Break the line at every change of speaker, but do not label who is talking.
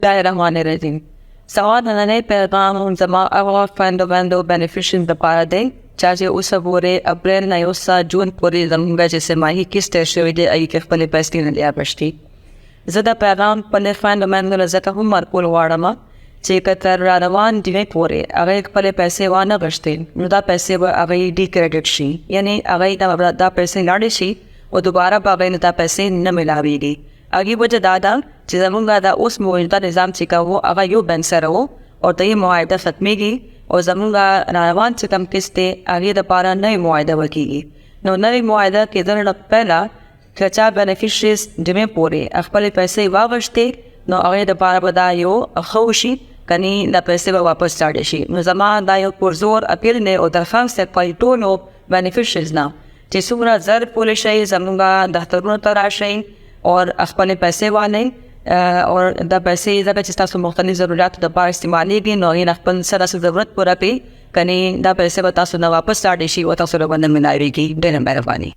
Bismillahirrahmanirrahim. سواء نننی پیغام زما هغه خویندو بینیفیشن دپاره دی چې اوسه پورې اپریل نه اوسه جون پورې زموږ چې سماهي کیسټ شوی دی هغې کې خپلې پیسې نه دي اخیستې. زه دا پیغام خپلې خویندو له ځکه هم ورکول غواړم چې که تر را روان ډیوې پورې هغې خپلې پیسې وانه غوښتې نو دا پیسې به هغې ډي کریډټ شي، یعنې هغې دا پیسې لاړې شي او دوباره به هغې نه دا پیسې نه میلاویږي. هغې وجه دا ده چې زموږ دا اوس موجوده نظام چې کوو هغه یو بینک سره و او د یې معاهده ختمیږي او زموږ را روان چې کوم قسط دی هغې دپاره نوې معاهده وکړي. نو نوې معاهده کېدلو نه پهله که چا بینیفیشریز جمعې پورې خپلې پیسې واغوښتې نو هغې دپاره به دا یو ښه وشي، کنې دا پیسې به واپس لاړې شي. نو زما دا یو پرزور اپیل دی او درخواست دی خپل ټولو بینیفیشریز نه چې څومره زر پولی شئ زموږ دفترونو ته راشئ اور خپلې پیسې والئ اور دا پیسې ځکه چې ستاسو مختلف ضرورتو دپاره استعمالیږي نو هغې نه خپل سره ضرورت پوره کړئ، کنې دا پیسې به تاسو نه واپس لاړې شي او تاسو له به نه میلاویږي. ډېره مهرباني.